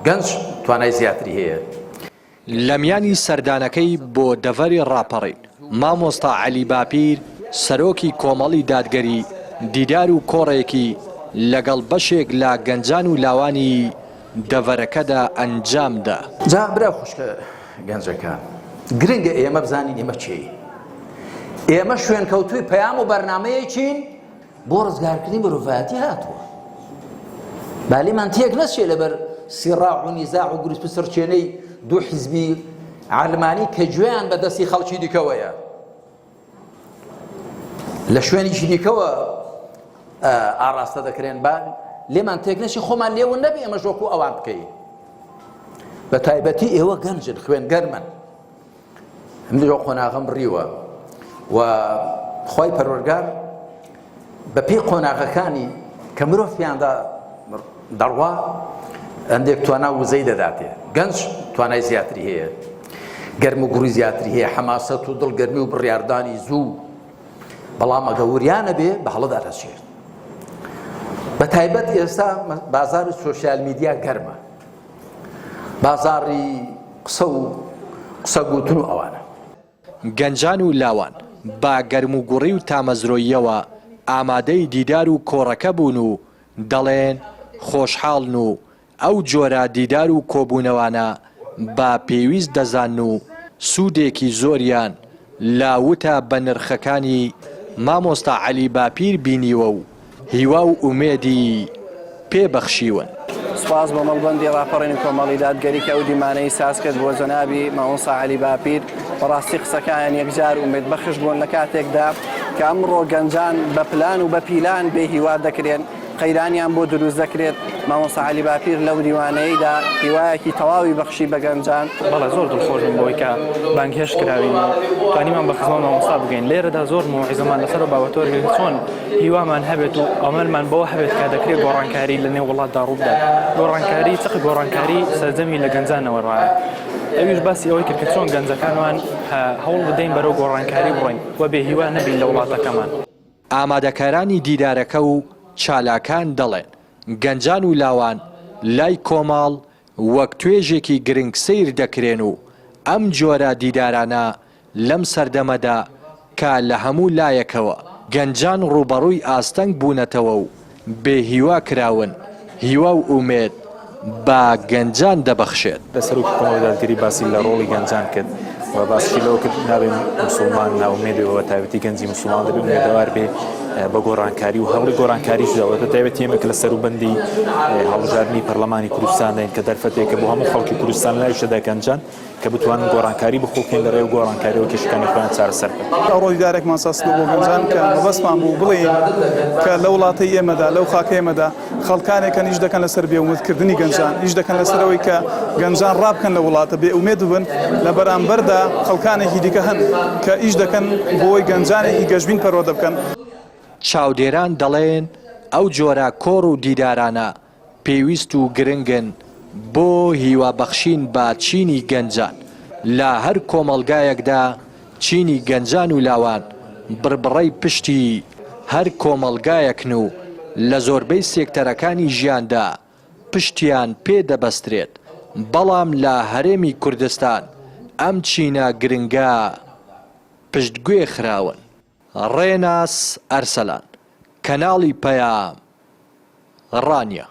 گەنج توانای زیاتری هەیە. لە میانی سەردانەکەی بۆ دەڤەری ڕاپەڕین مامۆستا عەلی باپیر سەرۆکی کۆمەڵی دادگەری دیدار و کۆڕێکی لەگەڵ بەشێک لە گەنجان و لاوانی دەڤەرەکەدا ئەنجامدا. جا برا خوشکە گەنجەکان گرنگە ئێمە بزانین ئێمە چی، ئێمە شوێنکەوتووی پەیام و بەرنامەیەکین بۆ ڕزگارکردنی مرۆڤایەتی هاتووە. بالیمان تێک نەچێ لەبەر سیڕاع و نیزاع و گروست و سەرچێنەی دوو حیزبی عالمانی کە گوێیان بەدەستی خەڵکی دیکەوەیە، لە شوێنیشی دیکەوە ئاڕاستە دەکرێن. با لێمان تێک نەچی خۆمان لێون نەبی ئەمە ژۆکو ئەوان بکەین. بە تایبەتی ئێوە گەنجن خوێنگەرمن، هەندێک قۆناغەم بڕیوە و خۆی پەروەردگار بە پێی قۆناغەکانی کە مرۆڤ پێیاندا دەڕوا هەندێک توانا وزەی دەداتێ. گەنج توانای زیاتری هەیە، گەرم و گوڕی زیاتری هەیە، حەماسەت و دڵگەرمی و بڕیاردانی زوو، بەڵام ئەگە وریانە بێ بە هەڵەدا دەچێت. بە تایبەت ئێستا بازاری سۆشیال میدیا گەرمە، بازاری قسە گوتن و ئەوانە. گەنجان و لاوان با گەرم و گوڕی و تامەزرۆییەوە ئامادەی دیدار و کۆڕەکە بوون و دەڵێن خۆشحاڵن و ئەو جۆرە دیدار و کۆبوونەوانە با پێویست دەزان و سوودێکی زۆریان لاوتە بە نرخەکانی مامۆستا عەلی باپیر بینیوە و هیوا و ئومێدی پێبەخشیون. سپاس بۆ مەڵبەندی ڕاپەڕینی کۆمەڵی دادگەری کە ئەو دیمانەی ساز کرد بۆ جەنابی مامۆستا عەلی باپیر. بەڕاستی قسەکان یەکجار ئومێدبەخش بوون لە کاتێکدا کە ئەمڕۆ گەنجان بە پلان و بە پیلان بێ هیوا دەکرێن، قەیرانیان بۆ دروست دەکرێت. مامۆستا عەلی باپیر لەو دیوانەیەدا هیوایەکی تەواوی بەخشی بە گەنجان. بەڵێ زۆر دڵخۆشم بۆی کە بانگهێش کراوین توانیمان بە خزمەت مامۆستا بگەین. لێرەدا زۆر موعیزەمان لەسەر بابەتۆرێک چۆن هیوامان هەبێت و ئەمەلمان بۆ هەبێت کە دەکرێت گۆڕانکاری لە نێو وڵاتدا ڕووبدا. گۆڕانکاری چقی گۆڕانکاری سەرجەمی لە گەنجانەوە ڕایە. ئەویش باسی ئەوەی کرد کە چۆن گەنجەکانمان هەوڵ بدەین بەرەو گۆڕانکاری بڕۆین و بێ هیوا نەبین لە وڵاتەکەمان. ئامادەکارانی دیدارەکە و چالاکان دەڵێن گەنجان و لاوان لای کۆماڵ وەک توێژێکی گرنگ سیر دەکرێن و ئەم جۆرە دیدارانە لەم سەردەمەدا کە لە هەموو لایەکەوە گەنجان ڕوبەڕووی ئاستەنگ بوونەتەوە و بێ هیوا کراون، هیوا و ئومێد با گەنجان دەبەخشێت. لەسەر کۆمەڵی دادگەری باسی لە ڕۆڵی گەنجان کرد و باسی لەوە کرد نابێن موسڵمان ناومێدەوە تایبەتی گەنجی موسڵمان دەبێت ئومێدەوار بێ بە گۆڕانکاری و هەوڵی گۆڕانکاریش داوەتە تایبەت تێمێک لە سەروبەندی هەڵبژاردننی پەرلەمانی کوردستان دەین کە دەرفەتێکە بۆ هەموو خەڵکی کوردستان لای شەدا گەنجان کە بتوانن گۆڕانکاری بخۆکەین لە ڕێو گۆڕانکاریەوە کێشەکانی خۆیان چارەسەر بکەن. ڕۆڵی دارێکمان ساستن بۆ گەنجان کە مەبەستمان بوو بڵێین کە لە وڵاتی ئێمەدا لەو خاکە ئێمەدا خەڵکانێکە نیش دەکەن لەسەر بێئومێدکردنی گەنجان، نیش دەکەن لەسەرەوەی کە گەنجان ڕابکەن لە وڵاتە بێئومێد ببن. لە بەرامبەردا خەڵکانێکی دیکە هەن کە ئیش دەکەن بۆی گەنجانێکی گەشبین پەرۆدە بکەن. چاودێران دەڵێن ئەو جۆرە کۆڕ و دیدارانە پێویست و گرنگن بۆ هیوابەخشین بە چینی گەنجان. لە هەر کۆمەڵگایەکدا چینی گەنجان و لاوان بربڕەی پشتی هەر کۆمەڵگایەکن و لە زۆربەی سێکتەرەکانی ژیاندا پشتیان پێدەبەسترێت. بەڵام لە هەرێمی کوردستان ئەم چینە گرنگە پشتگوێ خراون. ڕێناس ئەرسەلان، کەناڵی پەیام، ڕانیە.